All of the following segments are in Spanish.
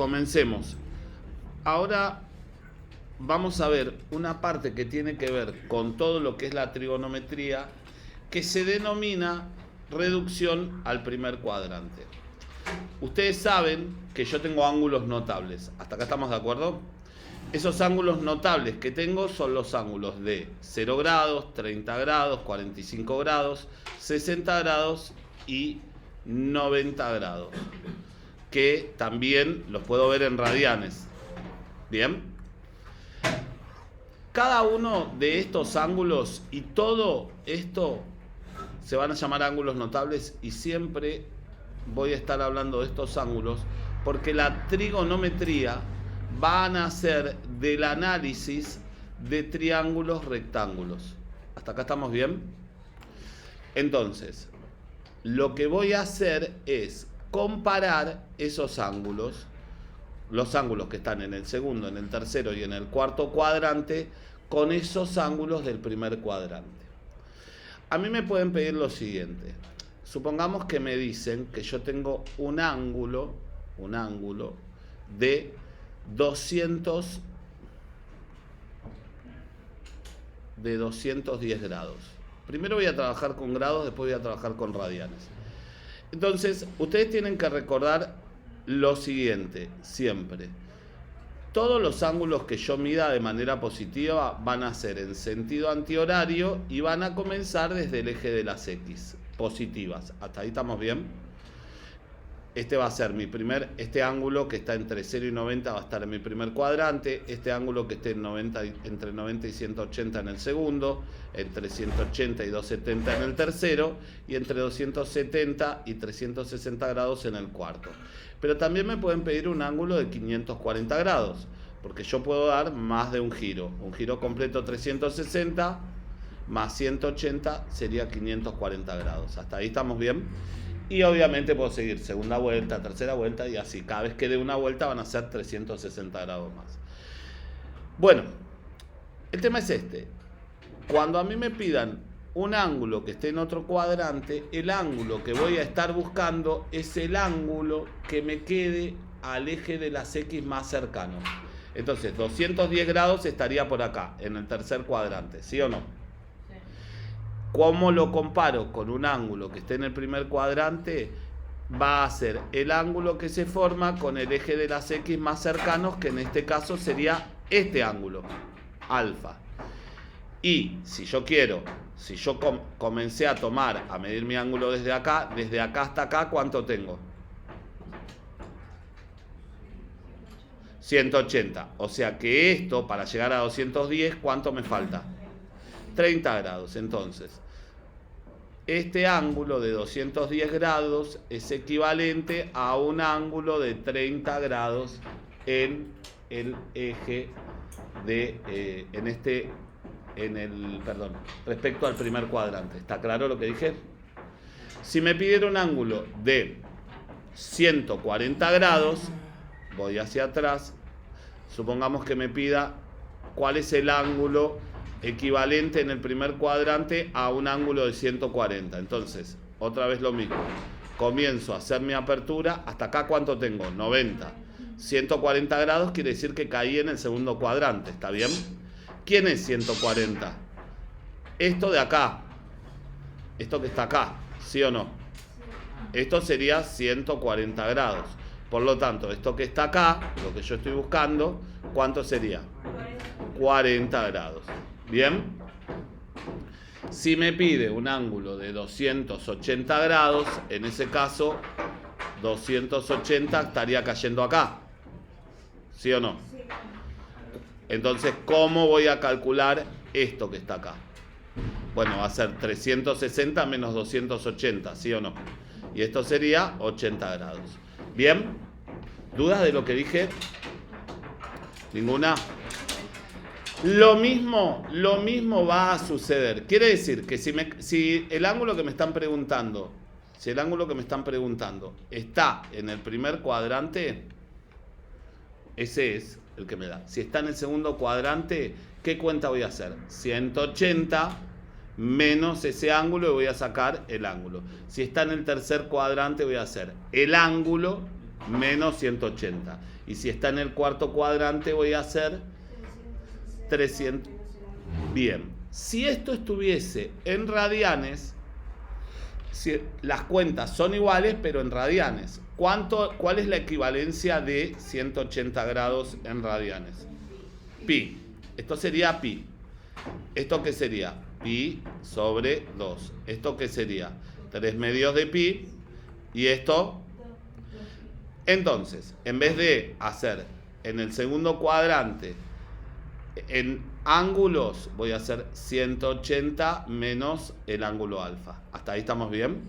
comencemos. Ahora vamos a ver una parte que tiene que ver con todo lo que es la trigonometría, que se denomina reducción al primer cuadrante. Ustedes saben que yo tengo ángulos notables. ¿Hasta acá estamos de acuerdo? Esos ángulos notables que tengo son los ángulos de 0 grados, 30 grados, 45 grados, 60 grados y 90 grados. Que también los puedo ver en radianes. ¿Bien? Cada uno de estos ángulos y todo esto se van a llamar ángulos notables, y siempre voy a estar hablando de estos ángulos porque la trigonometría va a nacer del análisis de triángulos rectángulos. ¿Hasta acá estamos bien? Entonces, lo que voy a hacer es comparar esos ángulos, los ángulos que están en el segundo, en el tercero y en el cuarto cuadrante, con esos ángulos del primer cuadrante. A mí me pueden pedir lo siguiente. Supongamos que me dicen que yo tengo un ángulo de 210 grados. Primero voy a trabajar con grados, después voy a trabajar con radianes. Entonces, ustedes tienen que recordar lo siguiente, siempre. Todos los ángulos que yo mida de manera positiva van a ser en sentido antihorario y van a comenzar desde el eje de las X, positivas. ¿Hasta ahí estamos bien? Este va a ser este ángulo que está entre 0 y 90 va a estar en mi primer cuadrante, este ángulo que esté entre 90 y 180 en el segundo, entre 180 y 270 en el tercero, y entre 270 y 360 grados en el cuarto. Pero también me pueden pedir un ángulo de 540 grados, porque yo puedo dar más de un giro completo 360 más 180 sería 540 grados. ¿Hasta ahí estamos bien? Y obviamente puedo seguir segunda vuelta, tercera vuelta y así. Cada vez que dé una vuelta van a ser 360 grados más. Bueno, el tema es este. Cuando a mí me pidan un ángulo que esté en otro cuadrante, el ángulo que voy a estar buscando es el ángulo que me quede al eje de las X más cercano. Entonces, 210 grados estaría por acá, en el tercer cuadrante, ¿sí o no? ¿Cómo lo comparo con un ángulo que esté en el primer cuadrante? Va a ser el ángulo que se forma con el eje de las X más cercanos, que en este caso sería este ángulo, alfa. Y si yo comencé a medir mi ángulo desde acá hasta acá, ¿cuánto tengo? 180. O sea que esto, para llegar a 210, ¿cuánto me falta? 30 grados. Entonces, este ángulo de 210 grados es equivalente a un ángulo de 30 grados en el eje de, respecto al primer cuadrante. ¿Está claro lo que dije? Si me pidieron un ángulo de 140 grados, voy hacia atrás, supongamos que me pida cuál es el ángulo equivalente en el primer cuadrante a un ángulo de 140. Entonces, otra vez lo mismo. Comienzo a hacer mi apertura. ¿Hasta acá cuánto tengo? 90. 140 grados quiere decir que caí en el segundo cuadrante. ¿Está bien? ¿Quién es 140? Esto de acá. Esto que está acá. ¿Sí o no? Esto sería 140 grados. Por lo tanto, esto que está acá, lo que yo estoy buscando, ¿cuánto sería? 40 grados. ¿Bien? Si me pide un ángulo de 280 grados, en ese caso, 280 estaría cayendo acá. ¿Sí o no? Entonces, ¿cómo voy a calcular esto que está acá? Bueno, va a ser 360 menos 280, ¿sí o no? Y esto sería 80 grados. ¿Bien? ¿Dudas de lo que dije? ¿Ninguna? Lo mismo va a suceder. Quiere decir que si el ángulo que me están preguntando, está en el primer cuadrante, ese es el que me da. Si está en el segundo cuadrante, ¿qué cuenta voy a hacer? 180 menos ese ángulo y voy a sacar el ángulo. Si está en el tercer cuadrante, voy a hacer el ángulo menos 180. Y si está en el cuarto cuadrante voy a hacer 300. Bien, si esto estuviese en radianes, si las cuentas son iguales pero en radianes, ¿cuál es la equivalencia de 180 grados en radianes? Pi. Esto sería pi. ¿Esto qué sería? Pi sobre 2. ¿Esto qué sería? 3 medios de pi. ¿Y esto? Entonces, en vez de hacer en el segundo cuadrante en ángulos, voy a hacer 180 menos el ángulo alfa. ¿Hasta ahí estamos bien?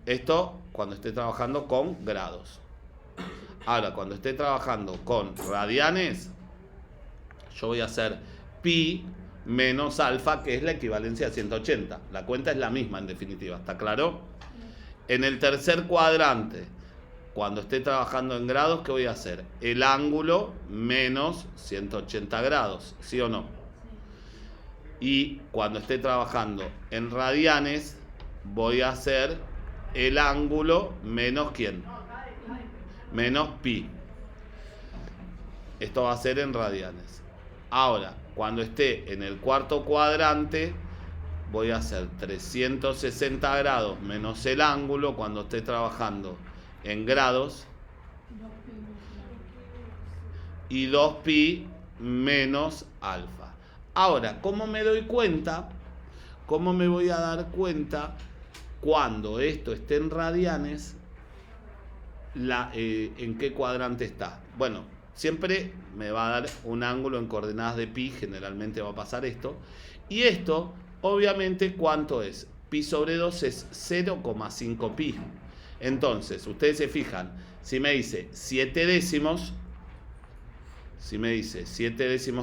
Esto cuando esté trabajando con grados. Ahora, cuando esté trabajando con radianes, yo voy a hacer pi menos alfa, que es la equivalencia a 180. La cuenta es la misma en definitiva, ¿está claro? En el tercer cuadrante, cuando esté trabajando en grados, ¿qué voy a hacer? El ángulo menos 180 grados, ¿sí o no? Y cuando esté trabajando en radianes, voy a hacer el ángulo menos ¿quién? Menos pi. Esto va a ser en radianes. Ahora, cuando esté en el cuarto cuadrante, voy a hacer 360 grados menos el ángulo cuando esté trabajando en grados y 2pi menos alfa. Ahora, ¿cómo me doy cuenta? ¿Cómo me voy a dar cuenta cuando esto esté en radianes? ¿En qué cuadrante está? Bueno, siempre me va a dar un ángulo en coordenadas de pi, generalmente va a pasar esto. Y esto, obviamente, ¿cuánto es? Pi sobre 2 es 0,5 pi. Entonces, ustedes se fijan, si me dice 7 décimos,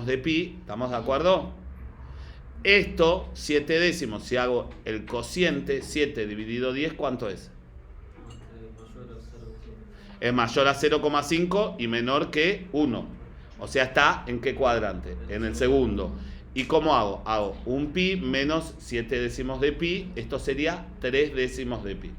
de pi, ¿estamos de acuerdo? Esto, 7 décimos, si hago el cociente, 7 dividido 10, ¿cuánto es? Es mayor a 0,5 y menor que 1. O sea, ¿está en qué cuadrante? En el segundo. ¿Y cómo hago? Hago un pi menos 7 décimos de pi. Esto sería 3 décimos de pi.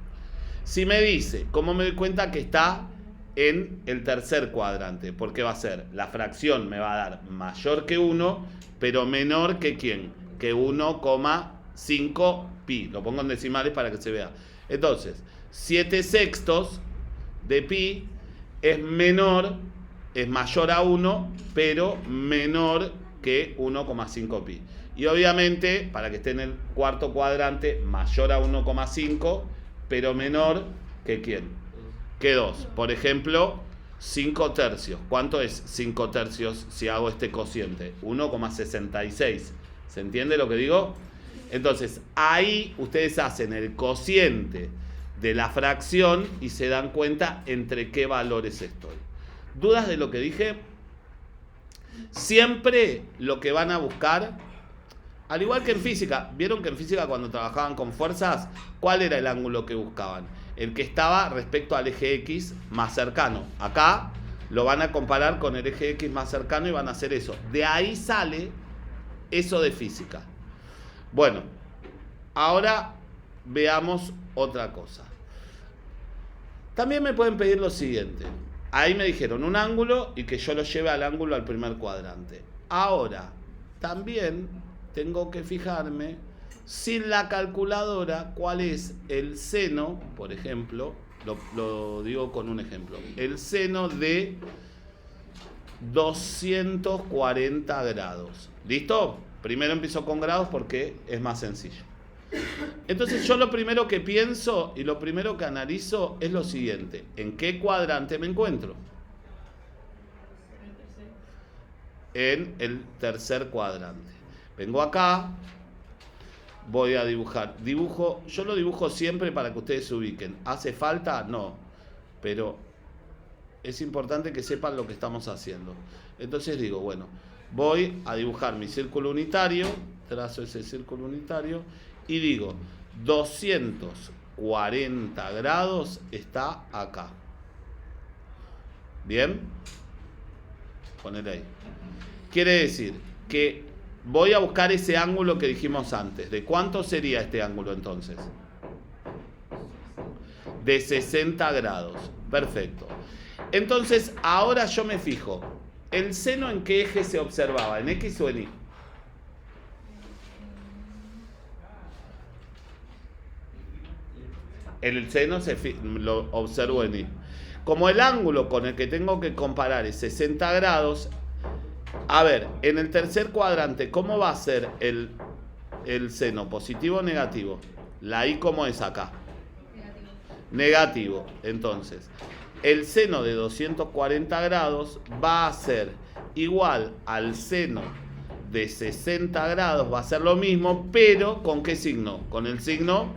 Si me dice, ¿cómo me doy cuenta que está en el tercer cuadrante? Porque va a ser, la fracción me va a dar mayor que 1, pero menor que ¿quién? Que 1,5 pi. Lo pongo en decimales para que se vea. Entonces, 7 sextos de pi es mayor a 1, pero menor que 1,5 pi. Y obviamente, para que esté en el cuarto cuadrante, mayor a 1,5, pero menor que ¿quién? Que 2. Por ejemplo, 5 tercios. ¿Cuánto es 5 tercios si hago este cociente? 1,66. ¿Se entiende lo que digo? Entonces, ahí ustedes hacen el cociente de la fracción y se dan cuenta entre qué valores estoy. ¿Dudas de lo que dije? Siempre lo que van a buscar, al igual que en física, vieron que en física cuando trabajaban con fuerzas, ¿cuál era el ángulo que buscaban? El que estaba respecto al eje X más cercano. Acá lo van a comparar con el eje X más cercano y van a hacer eso. De ahí sale eso de física. Bueno, ahora veamos otra cosa. También me pueden pedir lo siguiente. Ahí me dijeron un ángulo y que yo lo lleve al ángulo al primer cuadrante. Ahora, también tengo que fijarme sin la calculadora cuál es el seno, por ejemplo, lo digo con un ejemplo, el seno de 240 grados. ¿Listo? Primero empiezo con grados porque es más sencillo. Entonces yo lo primero que pienso y lo primero que analizo es lo siguiente. ¿En qué cuadrante me encuentro? En el tercer cuadrante. Vengo acá, voy a dibujar. Yo lo dibujo siempre para que ustedes se ubiquen. ¿Hace falta? No. Pero es importante que sepan lo que estamos haciendo. Entonces digo, bueno, voy a dibujar mi círculo unitario, trazo ese círculo unitario y digo, 240 grados está acá. ¿Bien? Ponele ahí. Quiere decir que voy a buscar ese ángulo que dijimos antes. ¿De cuánto sería este ángulo entonces? De 60 grados. Perfecto. Entonces, ahora yo me fijo. ¿El seno en qué eje se observaba? ¿En X o en Y? El seno lo observo en Y. Como el ángulo con el que tengo que comparar es 60 grados, a ver, en el tercer cuadrante, ¿cómo va a ser el seno? ¿Positivo o negativo? La Y, ¿cómo es acá? Negativo. Entonces, el seno de 240 grados va a ser igual al seno de 60 grados, va a ser lo mismo, pero ¿con qué signo? Con el signo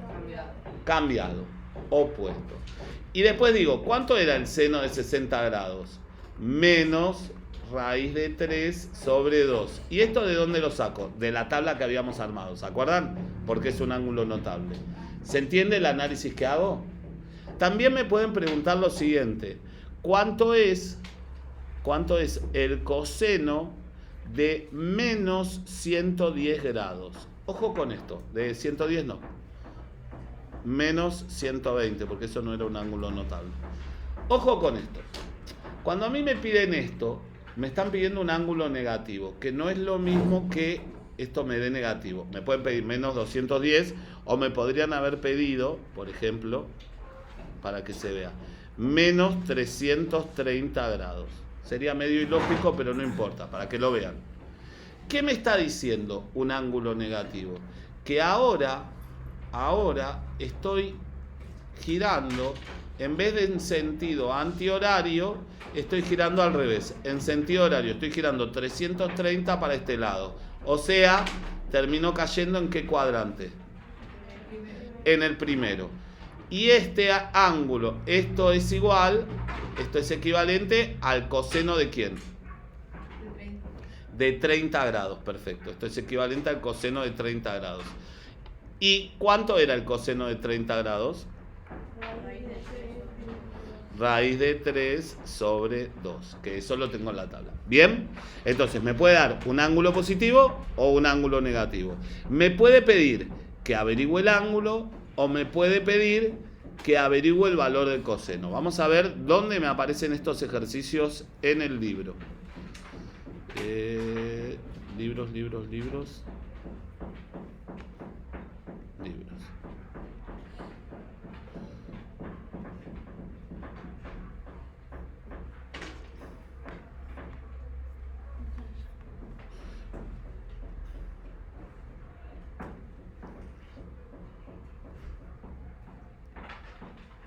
cambiado, opuesto. Y después digo, ¿cuánto era el seno de 60 grados? Menos raíz de 3 sobre 2. ¿Y esto de dónde lo saco? De la tabla que habíamos armado, ¿se acuerdan? Porque es un ángulo notable. ¿Se entiende el análisis que hago? También me pueden preguntar lo siguiente. ¿Cuánto es el coseno de menos 110 grados? Ojo con esto, de 110 no. Menos 120, porque eso no era un ángulo notable. Ojo con esto. Cuando a mí me piden esto, me están pidiendo un ángulo negativo, que no es lo mismo que esto me dé negativo. Me pueden pedir menos 210 o me podrían haber pedido, por ejemplo, para que se vea, menos 330 grados. Sería medio ilógico, pero no importa, para que lo vean. ¿Qué me está diciendo un ángulo negativo? Que ahora estoy girando, en vez de en sentido antihorario, estoy girando al revés. En sentido horario estoy girando 330 para este lado. O sea, termino cayendo ¿en qué cuadrante? En el primero. Y este ángulo, esto es equivalente al coseno de ¿quién? De 30 grados, perfecto. Esto es equivalente al coseno de 30 grados. ¿Y cuánto era el coseno de 30 grados? Raíz de 3 sobre 2, que eso lo tengo en la tabla. ¿Bien? Entonces, me puede dar un ángulo positivo o un ángulo negativo. Me puede pedir que averigüe el ángulo o me puede pedir que averigüe el valor del coseno. Vamos a ver dónde me aparecen estos ejercicios en el libro. Libros.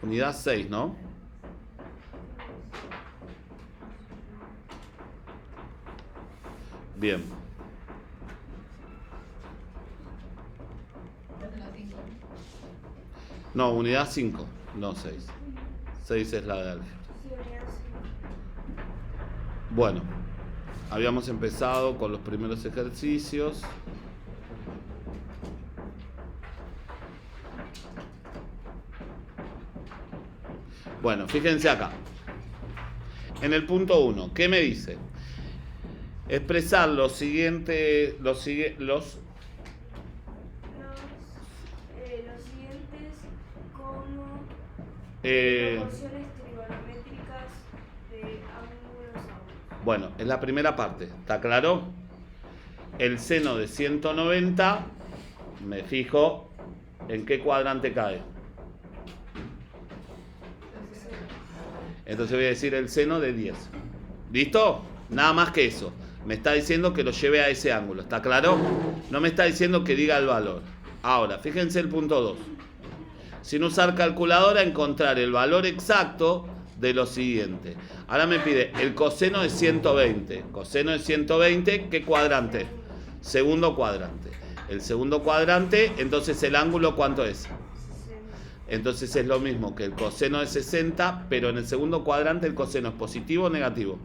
Unidad 6, ¿no? Bien. No, unidad 5, no 6. 6 es la de álgebra. Bueno, habíamos empezado con los primeros ejercicios. Bueno, fíjense acá. En el punto 1, ¿qué me dice? Expresar los siguientes como proporciones trigonométricas de ángulos agudos. Bueno, es la primera parte, ¿está claro? El seno de 190, me fijo en qué cuadrante cae. Entonces voy a decir el seno de 10. ¿Listo? Nada más que eso. Me está diciendo que lo lleve a ese ángulo. ¿Está claro? No me está diciendo que diga el valor. Ahora, fíjense el punto 2. Sin usar calculadora, encontrar el valor exacto de lo siguiente. Ahora me pide el coseno de 120. Coseno de 120, ¿qué cuadrante? Segundo cuadrante. El segundo cuadrante, entonces el ángulo, ¿cuánto es? Entonces es lo mismo que el coseno de 60, pero en el segundo cuadrante el coseno es positivo o negativo.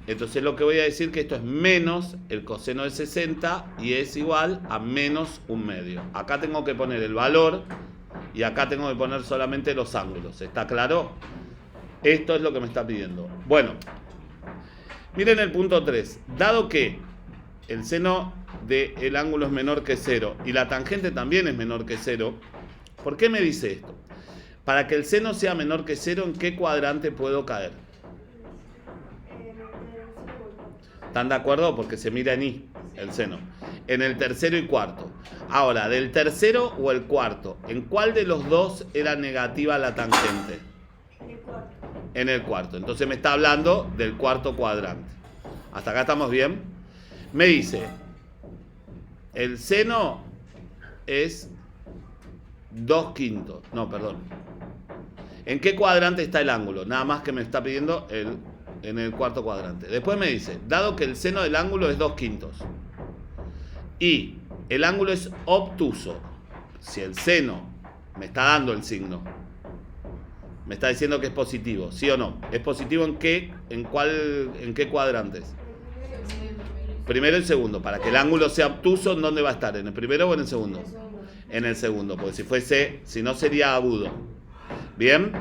Entonces lo que voy a decir que esto es menos el coseno de 60 y es igual a menos un medio. Acá tengo que poner el valor y acá tengo que poner solamente los ángulos. ¿Está claro? Esto es lo que me está pidiendo. Bueno, miren el punto 3. Dado que el seno del ángulo es menor que 0 y la tangente también es menor que 0, ¿por qué me dice esto? Para que el seno sea menor que 0, ¿en qué cuadrante puedo caer? ¿Están de acuerdo? Porque se mira en I, el seno. En el tercero y cuarto. Ahora, del tercero o el cuarto, ¿en cuál de los dos era negativa la tangente? En el cuarto. Entonces me está hablando del cuarto cuadrante. ¿Hasta acá estamos bien? Me dice, el seno es 2/5. No, perdón. ¿En qué cuadrante está el ángulo? Nada más que me está pidiendo en el cuarto cuadrante. Después me dice, dado que el seno del ángulo es 2/5 y el ángulo es obtuso, si el seno me está dando el signo, me está diciendo que es positivo, ¿sí o no? ¿Es positivo en qué cuadrantes? Primero y segundo. Para que el ángulo sea obtuso, ¿en dónde va a estar? ¿En el primero o en el segundo? En el segundo, porque si no sería agudo. ¿Bien?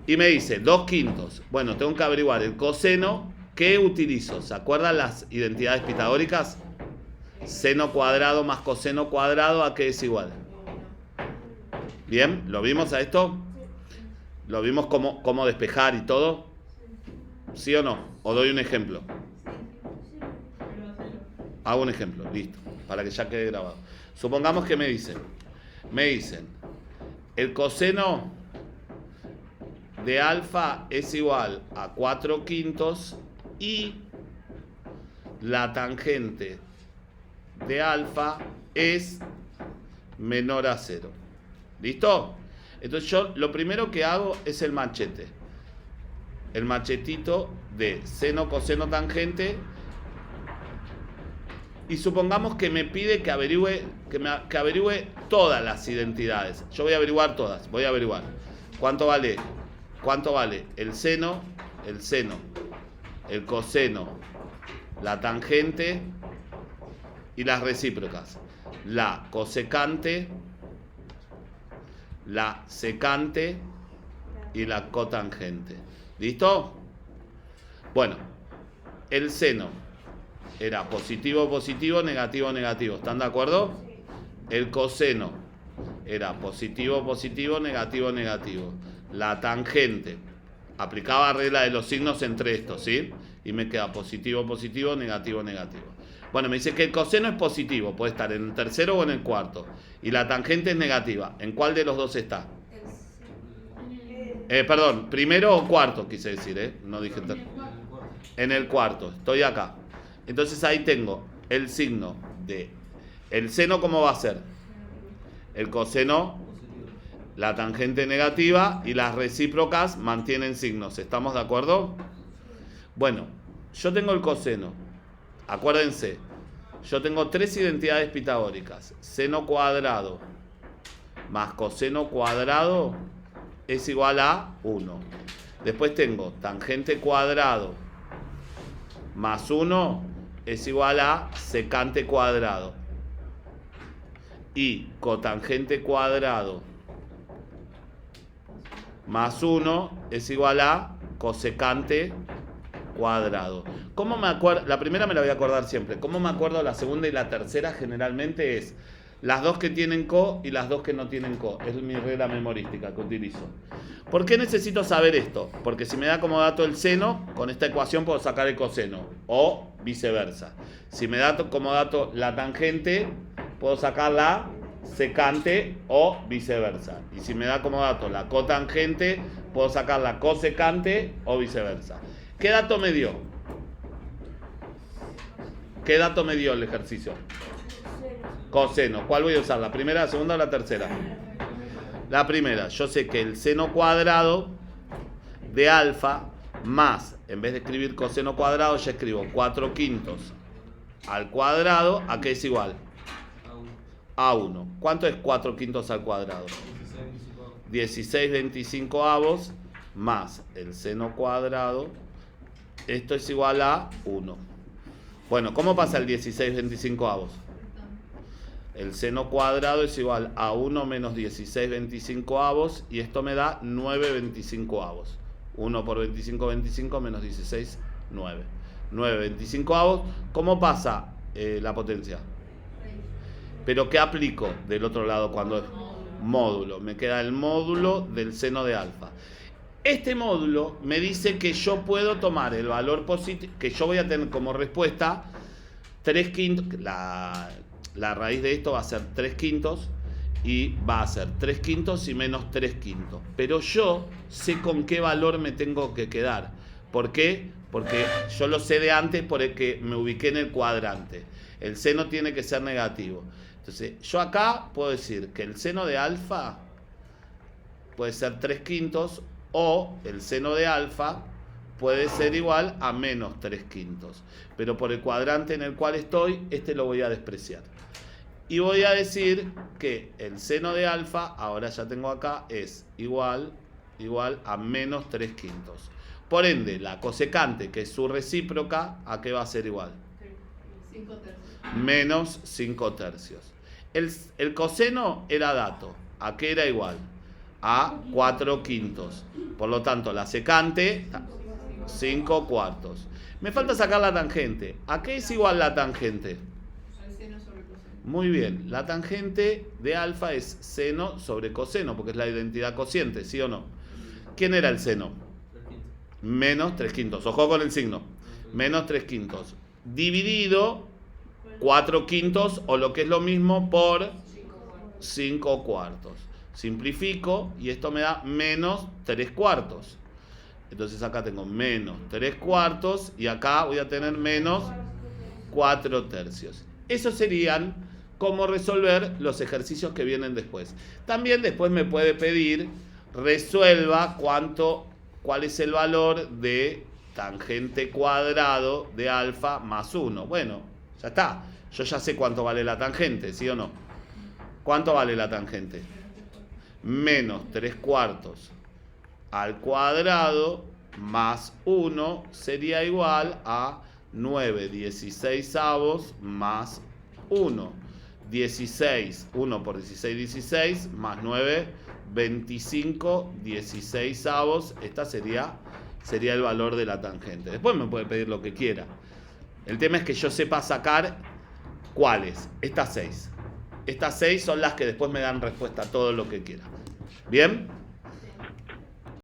Y me dice 2/5. Bueno, tengo que averiguar el coseno. ¿Qué utilizo? ¿Se acuerdan las identidades pitagóricas? Seno cuadrado más coseno cuadrado, ¿a qué es igual? ¿Bien? ¿Lo vimos a esto? ¿Lo vimos cómo despejar y todo? ¿Sí o no? ¿O doy un ejemplo? Hago un ejemplo, listo, para que ya quede grabado. Supongamos que me dicen, el coseno de alfa es igual a 4/5 y la tangente de alfa es menor a 0. ¿Listo? Entonces yo lo primero que hago es el machete. El machetito de seno, coseno, tangente. Y supongamos que me pide que averigüe todas las identidades. Yo voy a averiguar todas. Voy a averiguar cuánto vale el seno, el coseno, la tangente y las recíprocas. La cosecante, la secante y la cotangente. ¿Listo? Bueno, el seno era positivo, positivo, negativo, negativo. ¿Están de acuerdo? El coseno era positivo, positivo, negativo, negativo. La tangente, aplicaba regla de los signos entre estos, ¿sí? Y me queda positivo, positivo, negativo, negativo. Bueno, me dice que el coseno es positivo, puede estar en el tercero o en el cuarto. Y la tangente es negativa. ¿En cuál de los dos está? Perdón, primero o cuarto, quise decir, ¿eh? No dije en el cuarto, estoy acá. Entonces ahí tengo el signo de el seno, ¿cómo va a ser? El coseno, la tangente negativa y las recíprocas mantienen signos. ¿Estamos de acuerdo? Bueno, yo tengo el coseno. Acuérdense, yo tengo tres identidades pitagóricas. Seno cuadrado más coseno cuadrado es igual a 1. Después tengo tangente cuadrado más 1 es igual a secante cuadrado. Y cotangente cuadrado más 1 es igual a cosecante cuadrado. ¿Cómo me acuerdo? La primera me la voy a acordar siempre. ¿Cómo me acuerdo la segunda y la tercera? Generalmente es las dos que tienen co y las dos que no tienen co. Es mi regla memorística que utilizo. ¿Por qué necesito saber esto? Porque si me da como dato el seno, con esta ecuación puedo sacar el coseno. O viceversa. Si me da como dato la tangente, puedo sacar la secante o viceversa. Y si me da como dato la cotangente, puedo sacar la cosecante o viceversa. ¿Qué dato me dio? ¿Qué dato me dio el ejercicio? Coseno. ¿Cuál voy a usar? ¿La primera, la segunda o la tercera? La primera. Yo sé que el seno cuadrado de alfa más, en vez de escribir coseno cuadrado, ya escribo 4/5 al cuadrado. ¿A qué es igual? A 1. ¿Cuánto es 4/5 al cuadrado? 16/25 más el seno cuadrado. Esto es igual a 1. Bueno, ¿cómo pasa el 16/25? El seno cuadrado es igual a 1 menos 16/25 y esto me da 9/25. 1 por 25/25 menos 16, 9. 9/25. ¿Cómo pasa la potencia? ¿Pero qué aplico del otro lado cuando es? módulo. Me queda el módulo del seno de alfa. Este módulo me dice que yo puedo tomar el valor positivo, que yo voy a tener como respuesta 3 quintos, la raíz de esto va a ser 3 quintos y va a ser 3 quintos y menos 3 quintos. Pero yo sé con qué valor me tengo que quedar. ¿Por qué? Porque yo lo sé de antes porque me ubiqué en el cuadrante. El seno tiene que ser negativo. Entonces, yo acá puedo decir que el seno de alfa puede ser 3 quintos o el seno de alfa puede ser igual a menos 3 quintos. Pero por el cuadrante en el cual estoy, este lo voy a despreciar. Y voy a decir que el seno de alfa, ahora ya tengo acá, es igual a menos 3 quintos. Por ende, la cosecante, que es su recíproca, ¿a qué va a ser igual? 5 tercios. Menos 5 tercios. El coseno era dato. ¿A qué era igual? A 4 quintos. Por lo tanto, la secante, 5 cuartos. Me falta sacar la tangente. ¿A qué es igual la tangente? Al seno sobre coseno. Muy bien. La tangente de alfa es seno sobre coseno, porque es la identidad cociente, ¿sí o no? ¿Quién era el seno? Menos 3 quintos. Ojo con el signo. Menos 3 quintos. Dividido 4 quintos, o lo que es lo mismo, por 5 cuartos. Simplifico y esto me da menos 3 cuartos. Entonces acá tengo menos 3 cuartos y acá voy a tener menos 4 tercios. Esos serían cómo resolver los ejercicios que vienen después. También después me puede pedir resuelva cuál es el valor de tangente cuadrado de alfa más 1. Bueno, ya está. Yo ya sé cuánto vale la tangente, ¿sí o no? ¿Cuánto vale la tangente? Menos 3 cuartos al cuadrado más 1 sería igual a 9 16avos más 1. 16, 1 por 16, 16, más 9, 25 16avos. Esta sería el valor de la tangente. Después me puede pedir lo que quiera. El tema es que yo sepa sacar cuáles. Estas 6. Estas 6 son las que después me dan respuesta a todo lo que quiera. ¿Bien?